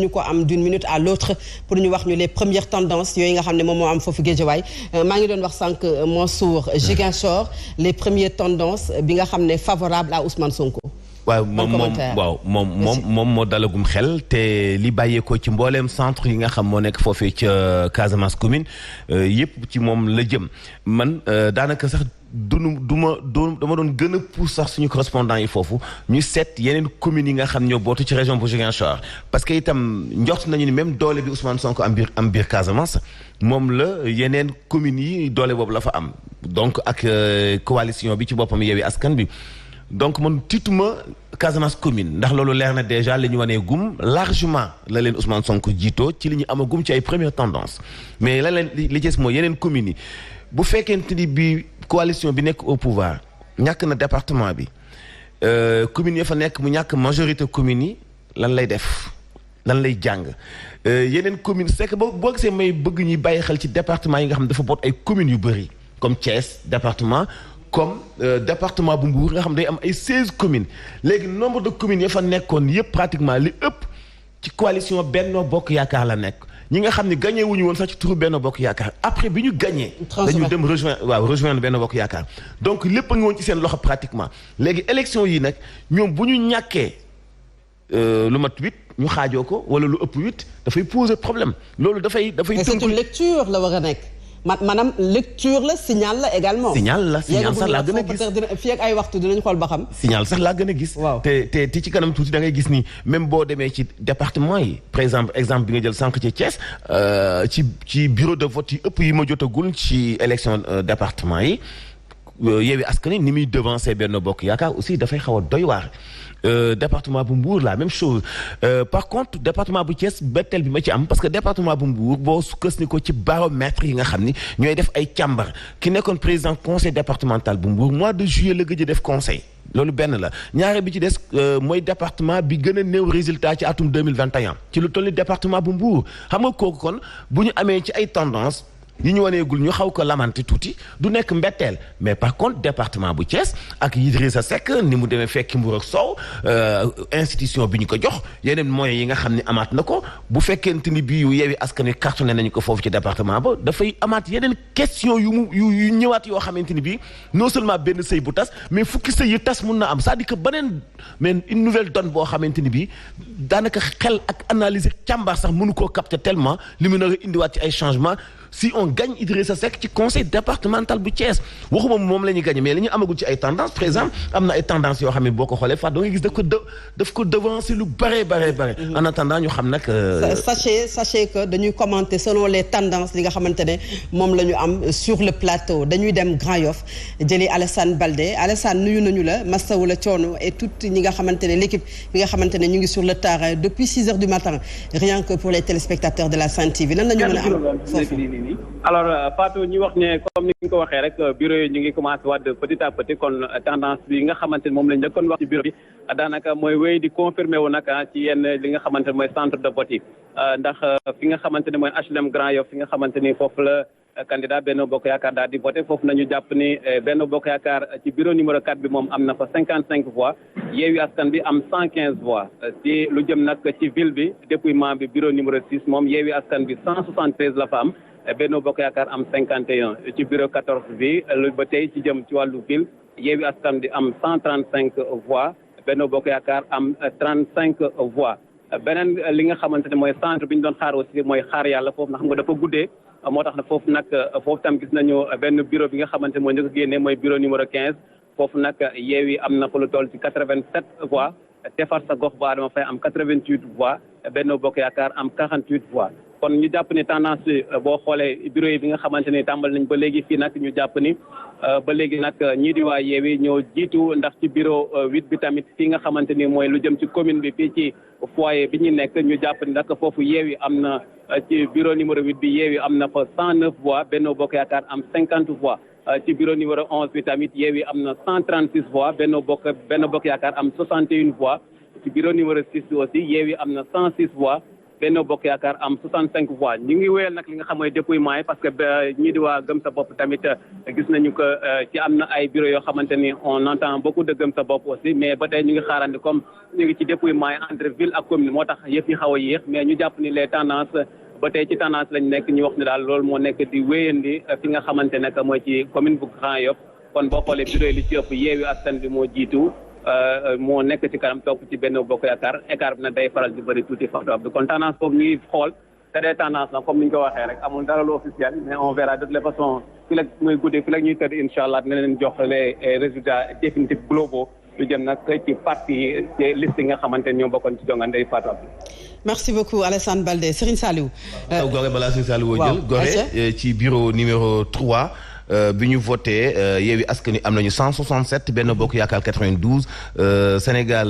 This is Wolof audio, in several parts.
ñu ko am d'une minute à l'autre pour ñu wax ñu les premières tendances yooyu nga xam ne moom moo am foofu Guédiawaye maa ngi doon wax sànq Mansour Ziguinchor les premières tendances bi nga xam ne favorable à Ousmane Sonko. waaw moom moo dalagum xel te li bàyyeekoo ci mbooleem centre yi nga xam moo nekk foofee ca Casamance commune yëpp ci moom la jëm man daanaka sax dama doon gën a pousse sax suñu correspondant yi foofu ñu seet yeneen communes yi nga xam ñoo bootu ci région bu Ziguinchor parce que itam njort nañu ni même doole bi Ousmane Sonko am biir Casamance moom la yeneen communes yi doole boobu la fa am donc ak coalition bi ci boppam Yewwi Askan Wi donc man tiituma Casamance commune ndax loolu leer na déjà li ñu wanee gum largement la leen Ousmane Sonko jiitoo ci li ñu amagum ci ay premières tendances mais la leen li ci mooy yeneen communes yi bu fekkente ni bi coalition bi nekk au pouvoir ñàkk na département bi communes yi fa nekk mu ñàkk majorité communes yi lan lay def lan lay jàng yeneen communes c'est que boo gisee may bëgg ñuy bàyyi xel ci département yi nga xam ne dafa boot ay communes yu bëri comme Thiès département comme département bu Mbour nga xam day am ay 16 communes léegi nombre de communes ya fa nekkoon yëpp pratiquement li ëpp ci coalition Benno Bokk Yaakaar la nekk ñi nga xam ne gagné wuñu woon sax ci turu Benno Bokk Yaakaar après bi ñu gagné dañu dem rejoindre Benno Bokk Yaakaar donc lépp a ngi woon ci seen loxo pratiquement léegi élection yi nag ñoom bu ñu ñàkkee lu mat 8 ñu xaajoo ko wala lu ëpp 8 dafay poser problème loolu dafay c'est une lecture la war a nekk maanaam lecture la signal la également. signal sax laa gën a gis fii ak ay waxtu dinañ xool ba xam. signal sax laa gën a gis. waaw te ci kanam tuuti da ngay gis ni même boo demee ci département yi par exemple bi nga jël sànq ci Thiès ci bureau de vote yi ëpp yi ma jotagul ci élection département yi Yewwi Askan Wi ni muy devancer Benno Bokk Yaakaar aussi dafay xaw a doy waar. Département bu Mbour la même chose par contre département bu Thiès betteel bi ma ci am parce que département bu Mbour boo sukkandiku ci baromètre yi nga xam ni ñooy def ay càmbar ki nekkoon président conseil départemental bu Mbour mois de juillet la gëj a def conseil loolu benn la ñaare bi ci des mooy département bi gën a néew résultat ci atum 2021 ci lu toll ni département bu Mbour xam nga kooku kon bu ñu amee ci ay tendance yi ñu waneegul ñu xaw ko lamante tuuti du nekk mbetteel mais par contre département bu Thiès ak Idrissa Seck ni mu demee fekki Mbour ak Sow institution bi ñu ko jox yeneen moyens yi nga xam ne amaat na ko bu fekkente ni bii yu Yewwi Askan Wi cartonné nañu ko foofu ci département ba dafay amaat yeneen question yu ñëwaat yoo xamante ni bii non seulement benn sëy bu tas mais fukki sëy yu tas mun na am c'est-à-dire que beneen mais une nouvelle donne boo xamante ni bii daanaka xel ak analyse càmbar sax mënu koo capter tellement li mu nar a indiwaat ci ay changements si on gagne Idrissa Seck ci conseil départemental bu Thiès waxuma moom la ñuy gagné mais li ñu amagul ci ay tendance par exemple am na ay tendance yoo xam ne boo ko xoolee fa da nga gis daf ko devancer lu bare en attendant ñu xam nag sachez que dañuy commenter selon les tendances li nga xamante ne moom la ñu am sur le plateau dañuy dem Grand Yoff jëli Alassane Baldé Alassane nuyu nañu la masawu la coono et tout ñi nga xamante ne l'équipe yi nga xamante ne ñu ngi sur le terrain depuis 6 heures du matin rien que pour les téléspectateurs de la Sen TV lan la ñu mën a am foofu. alors Fatou ñu wax ne comme ni nga ko waxee rek bureau yi ñu ngi commencé waat petit à petit kon tendance bi nga xamante ne moom lañ njëkkoon wax ci bureau bi daanaka mooy wéy di confirmé wu nag ci yenn li nga xamante ne mooy centre de vote yi ndax fi nga xamante ne mooy HLM Grand Yoff fi nga xamante ni foofu la candidat Benno Bokk Yaakaar daal di voté foofu nañu jàpp ni Benno Bokk Yaakaar ci bureau numéro 4 bi moom am na fa 55 voix Yewwi Askan bi am 115 voix ci lu jëm nag ci ville bi dépouillement bi bureau numéro 6 moom Yewwi Askan bi 173 la fa am Benno Bokk Yaakaar am 51 ci bureau 14 bi lu ba tey ci jëm ci wàllu ville Yewwi Askan bi am 135 voix Benno Bokk Yaakaar am 35 voix beneen li nga xamante ne mooy centre bi ñu doon xaar aussi mooy xaar yàlla foofu na xam nga dafa guddee moo tax nag foofu tam gis nañu benn bureau bi nga xamante ne mooy njëkk a génnee mooy bureau numéro 15 foofu nag Yewwi am na fa lu toll ci 87 voix defar sa gox ba Adama Faye am 88 voix Benno Bokk Yaakaar am 48 voix kon ñu jàpp ni tendance bi boo xoolee bureau yi bi nga xamante ni tàmbal nañ ba léegi fii nag ñu jàpp ni ba léegi nag ñii di waa Yewwi ñoo jiitu ndax ci bureau 8 bi tamit fii nga xamante ni mooy lu jëm ci commune bi fii ci foyer bi ñu nekk ñu jàpp ni nag foofu Yewwi am na ci bureau numéro 8 bi Yewwi am na fa 109 voix Benno Bokk Yaakaar am 50 voix ci bureau numéro 11 bi tamit Yewwi am na 136 voix Benno Bokk Yaakaar am 61 voix ci bureau numéro 6 bi aussi Yewwi am na 106 voix Benno Bokk Yaakaar am 65 voix ñu ngi wéyal nag li nga xam mooy dépouillement yi parce que ñii di waa Gëm sa bopp tamit gis nañu que ci am na ay bureau yoo xamante ni on entend beaucoup de Gëm sa bopp aussi mais ba tey ñu ngi xaarandi comme ñu ngi ci dépouillement yi entre ville ak commune moo tax yëf yi xaw a yéex mais ñu jàpp ni les tendances ba tey ci tendance lañ nekk ñu wax ne daal loolu moo nekk di wéyandi fi nga xamante ne mooy ci commune bu Grand Yoff kon boo xoolee bureau yi li ci ëpp Yewwi Askan Wi moo jiitu moo nekk ci kanam topp ci Benno Bokk Yaakaar écart bi nag day faral di bëri tuuti Fatou Abdou kon tendance boobu ñuy xool te des tendance na comme ni ñu ko waxee rek amul dara lu officiel mais on verra de toute façon fi la muy guddee fi la ñuy tëdd incha allah dina leen jox les résultats définitifs globaux lu jëm nag ci parti ci liste yi nga xamante ni ñoo bokkoon ci jongante yi Fatou Abdou. merci beaucoup Alassane Baldé Serigne Saliou. Gorée balaa Serigne Saliou jël Gorée ci bureau numéro 3. bi ñu voté Yewwi Askan Wi am nañu 167 Benno Bokk Yaakaar 92 Sénégal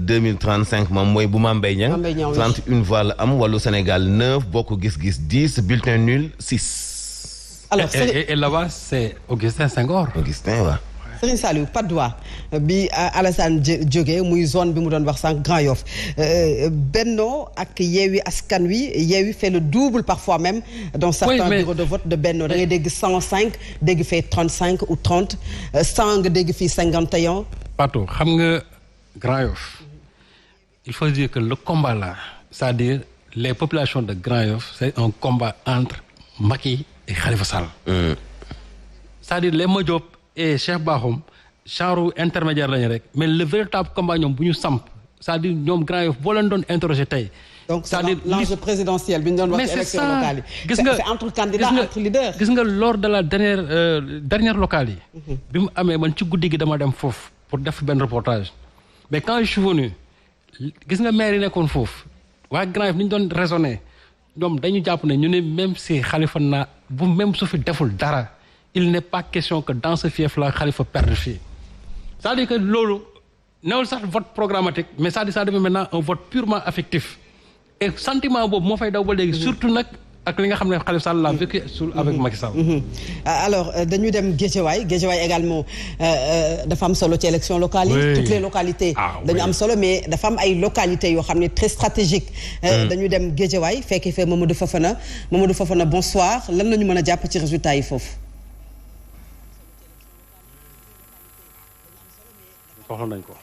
2035 moom mooy bu Mame Mbaye Niang 31 voix la am Wallu Sénégal 9 Bokk Gis Gis 10 bulletin nul 6. alors et là-bas c'est Augustin Senghor. Augustin waaw. Serigne Saliou Patte d'Oie bi Alassane jógee muy zone bi mu doon wax sànq Grand Yoff Benno ak Yewwi Askan Wi Yewwi fait le double parfois même dans certains bureaux de vote de Benno da ngay dégg 105 dégg fee 35 ou 30 100 nga dégg fii 51. Pato xam nga Grand Yoff il faut dire que le combat là c'est-à-dire les populations de Grand Yoff c'est un combat entre Macky et Khalifa Sall. C'est-à-dire les Madiop et Cheikh Bakhoum genre intermédiaire lañu rek mais le véritable combat ñoom bu ñu samp c'est-à-dire ñoom Grand Yoff boo leen doon interroger tey. donc c'est l'enjeu présidentiel bi ñu doon wax ci élection locale yi. gis nga c'est entre candidat entre leader. gis nga lors de la dernière locale yi. bi mu amee man ci guddi gi dama dem foofu pour def benn reportage mais quand je suis venu gis nga maire yi nekkoon foofu waa Grand Yoff ni ñu doon raisonner ñoom dañu jàpp ne ñu ne même si Khalifa na bu même su fi deful dara. il n'est pas question que dans ce fief-là Khalifa perde fii c'est-à-dire que loolu newul sax vote programmatique mais c'est-à-dire ça devient maintenant un vote purement affectif et sentiment boobu moo fay daw ba léegi surtout nag ak li nga xam ne Khalifa Sall l'a vécu avec Macky Sall. alors dañu dem Guédiawaye également dafa am solo ci élection locale yi. toutes les localités. dañu am solo mais dafa am ay localités yoo xam ne très stratégiques. dañu dem Guédiawaye fekk fee Mamadou Fofana bonsoir lan la ñu mën a jàpp ci résultats yi foofu. soxla nañ ko.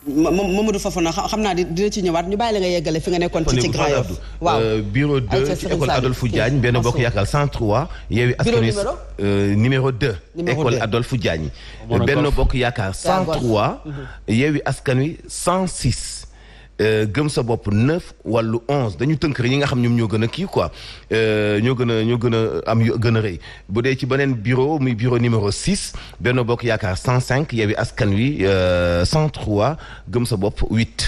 Mamadou Fofana xam naa dina ci ñëwaat ñu bàyyi la nga yeggale fi nga nekkoon ci Grand Yoff. waaw bureau 2 ci école Adolphe Diagne Benno Bokk Yaakaar 103. Yewwi Askan Wi numéro 2. école Adolphe Diagne. Benno Bokk Yaakaar 103. Yewwi Askan Wi 106. Gëm sa bopp 9 Wallu 11 dañu tënk rek ñi nga xam ñoom ñoo gën a kii quoi ñoo gën a am gën a rëy bu dee ci beneen bureau muy bureau numéro 6 Benno Bokk Yaakaar 105 Yewwi Askan Wi 103 Gëm sa bopp 8.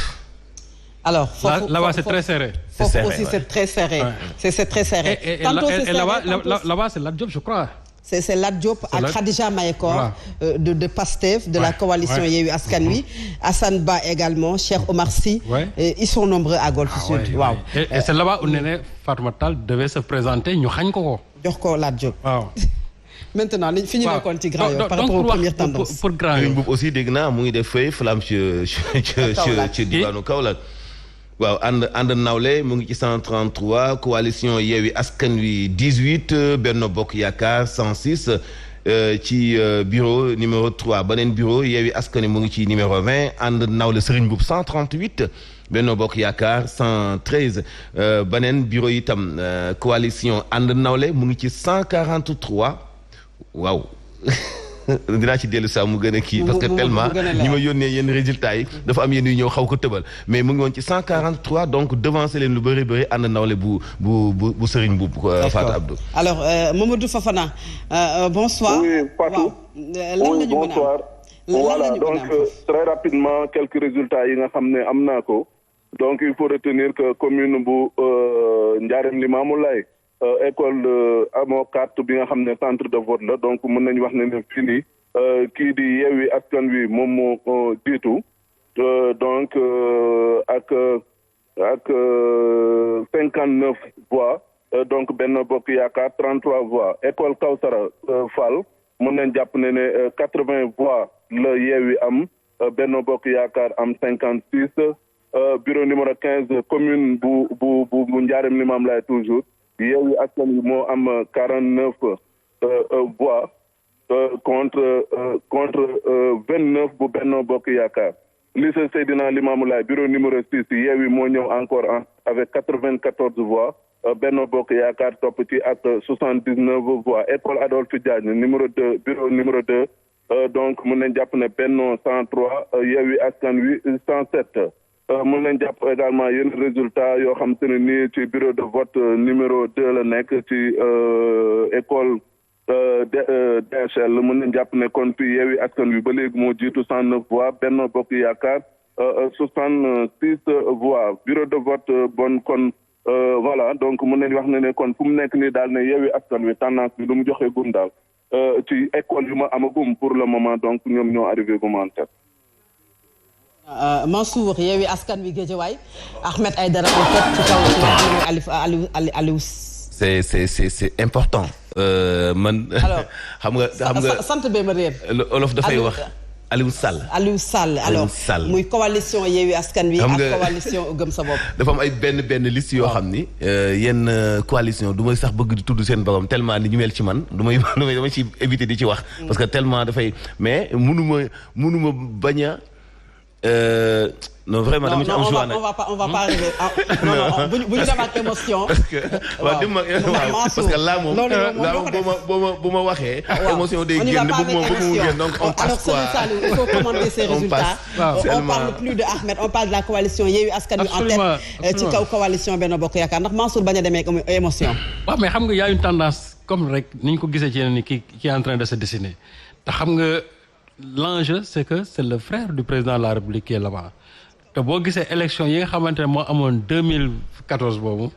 alors foofu là-bas c'est très serré. foofu aussi c'est très serré. c'est très serré. et là-bas c'est Lat Diop je crois. c'est Lat Diop ak Khadija Mahécor de PASTEF de la coalition Yewwi Askan Wi Assane Ba également Cheikh Omar Sy ils sont nombreux à Golf Sud waaw et c'est là-bas où Néné Fatoumata Tall devait se présenter ñu xañ ko jox ko Lat Diop waaw maintenant li fi ñu nekkoon ci Grand Yoff par rapport aux premières tendances pour Grand Yoff boobu aussi dégg naa mu ngi def feuille flamme ci diwaanu Kaolack waaw ànd nawle mu ngi ci 133 coalition Yewwi Askan Wi 18 Benno Bokk Yaakaar 106 ci bureau numéro 3 beneen bureau Yewwi Askan Wi mu ngi ci numéro 20 ànd nawle Serigne Mboup 138 Benno Bokk Yaakaar 113 beneen bureau itam coalition ànd nawle mu ngi ci 143 waaw dinaa ci dellu saa mu gën a kii parce que tellement ñi ma yónnee yenn résultats yi dafa am yenn yu ñëw xaw ko tëbal mais mu ngi woon ci 143 donc devancé leen lu bëri ànd nawle bu Serigne Mboup Fatou Abdou. alors Mamadou Fofana bonsoir. oui Fatou oui bonsoir. voilà donc très rapidement quelques résultats yi nga xam ne am naa ko donc il faut retenir que commune bu Ndiarème Limamoulaye école amoo carte bi nga xam ne centre de vote la donc mën nañu wax ne fii nii kii di Yewwi Askan Wi moom moo jiitu donc ak 59 voix donc Benno Bokk Yaakaar 33 voix école Kawsara Fall mën nañ jàpp ne 80 voix la Yewwi am Benno Bokk Yaakaar am 56 bureau numéro 15 commune bu Ndiarème Limamoulaye toujours Yewwi Askan Wi moo am 49 voix contre 29 bu Benno Bokk Yaakaar. Lycée Seydina Limamoulaye bureau numéro 6 Yewwi moo ñëw encore avec 94 voix. Benno Bokk Yaakaar topp ci ak 79 voix. École Adolphe Diagne numéro 2 bureau numéro 2 donc mun nañ jàpp ne Benno 103 Yewwi Askan Wi 107. mun nañ jàpp également yenn résultat yoo xam te ne nii ci bureau de vote numéro 2 la nekk ci école DHL mun nañ jàpp ne kon fii Yewwi Askan Wi ba léegi moo jiitu 109 voix Benno Bokk Yaakaar 66 voix bureau de vote bon kon voilà donc mun nañ wax ne kon fu mu nekk nii daal ne Yewwi Askan Wi tendance bi lu mu joxe gum daal ci école yu ma amagum pour le moment donc ñoom ñoo arrivé gum en tête. Mansour Yewwi Askan Wi Guédiawaye Ahmed Aïdara en tête ci kaw Aliou c'est important. man xam nga sant bee ma réer. olof dafay wax Aliou Sall. alors muy coalition Yewwi Askan Wi ak coalition Gëm Sa Bopp. dafa am ay benn liste yoo xam ni yenn coalition du may sax bëgg di tudd seen borom tellement ni ñu mel ci man dama ci éviter di ci wax. parce que tellement dafay mais mënuma bañ a. Non vraiment dama ci am joie nag on va pas arriver non bu ñu dem ak émotion. parce que là moom bu ma waxee. émotion day génn bu mu génn donc on passe quoi. Alors Saliou il faut commenter ces résultats. On parle plus de Ahmed on parle de la coalition Yewwi Askan Wi en tête ci kaw coalition Benno Bokk Yaakaar ndax Mansour bañ a demee ak émotion. waaw mais xam nga y a une tendance comme rek ni ñu ko gisee ci yeneen ni qui est en train de se dessiner te xam nga l'enjeu c'est que c'est le frère du président de la République qui est là-bas. te boo gisee élection yi nga xamante ne moo amoon 2014 boobu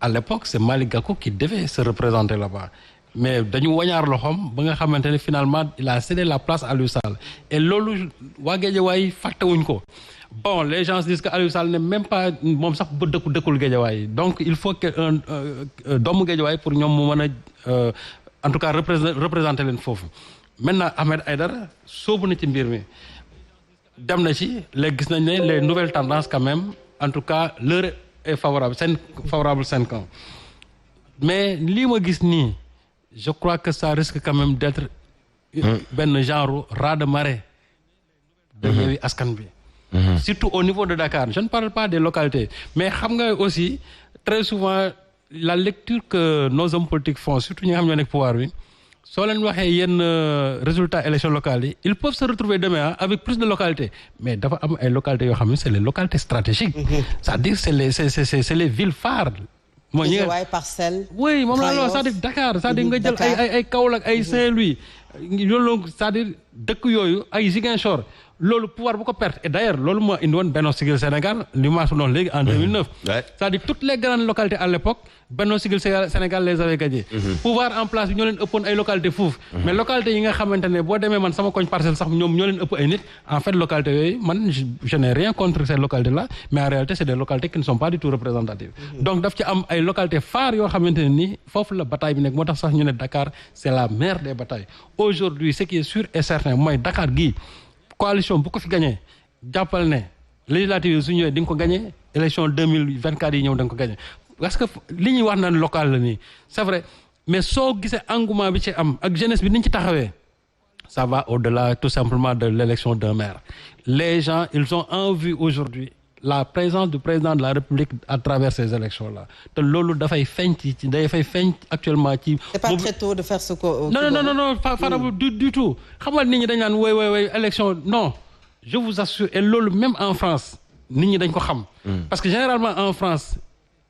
à l'époque c'est Malick Gakou qui devait se représenter là-bas mais dañu wañaar loxoom ba nga xamante ne finalement il a cédé la place à Aliou Sall et loolu waa Guédiawaye fàttewuñ ko bon les gens disent que Aliou Sall n'est même pas moom sax ba dëkkul Guédiawaye donc il faut que doomu Guédiawaye pour ñoom mu mën a en tout cas représenter leen foofu maintenant Ahmed Aïdara soobu na ci mbir mi dem na ci léegi gis nañ ne les nouvelles tendances quand même en tout cas l'heure est favorable seen camp mais lii ma gis nii je crois que ça risque quand même d'être benn genre raz-de-marée de Yewwi Askan Wi surtout au niveau de Dakar je ne parle pas des localités mais xam nga aussi très souvent la lecture que nos hommes politiques font surtout ñi nga xam ñoo nekk pouvoir bi soo leen waxee yenn résultats élections locales yi ils peuvent se retrouver demain avec plus de localités mais dafa am ay localités yoo xam ne c'est les localités stratégiques c'est-à-dire c'est les villes phares mooy ñi nga Parcelles oui moom la c'est-à-dire Dakar c'est-à-dire nga jël ay Kaolack ay Saint-Louis loolu c'est-à-dire dëkk yooyu ay Ziguinchor loolu pouvoir bu ko perte et d'ailleurs loolu moo indi woon Benno Siggil Sénégal li ma su noonu léegi en 2009 c'est-à-dire toutes les grandes localités à l'époque Benno Siggil Sénégal les avait gagné pouvoir en place bi ñoo leen ëppoon ay localités foofu mais localités yi nga xamante ne boo demee man sama koñ Parcelles sax ñoom ñoo leen ëpp ay nit en fait localités yooyu man je n'ai rien contre ces localités là mais en réalité c'est des localités qui ne sont pas du tout représentatives donc daf ci am ay localités phares yoo xamante ne nii foofu la bataille bi nekk moo tax sax ñu ne Dakar c'est la mère des batailles aujourd'hui ce qui est sûr et certain mooy Dakar gii coalition bu ko fi gagné jàppal ne législative yi su ñëwee di nga ko gagné élection 2024 yi ñëw da nga ko gagné parce que li ñuy wax naan local la nii c'est vrai mais soo gisee engouement bi ci am ak jeunesse bi ni ñu ci taxawee ça va au-delà tout simplement de l'élection d'un maire les gens ils ont envie aujourd'hui la présence du président de la République à travers ces élections-là te loolu dafay feeñ ci dafay feeñ actuellement ci. c'est pas très tôt de faire ce que. non pas du tout xam nga nit ñi dañ naan woy élection non je vous assure et loolu même en France nit ñi dañ ko xam. parce que généralement en France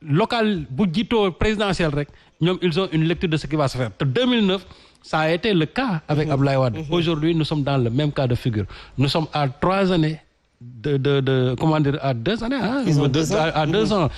local bu jiitoo présidentiel rek ñoom ils ont une lecture de ce qui va se faire te 2009 ça a été le cas avec Abdoulaye Wade. Aujourd'hui nous sommes dans le même cas de figure nous sommes à 3 années. Comment dire à 2 années hein. Ils ont 2 ans. À 2 ans.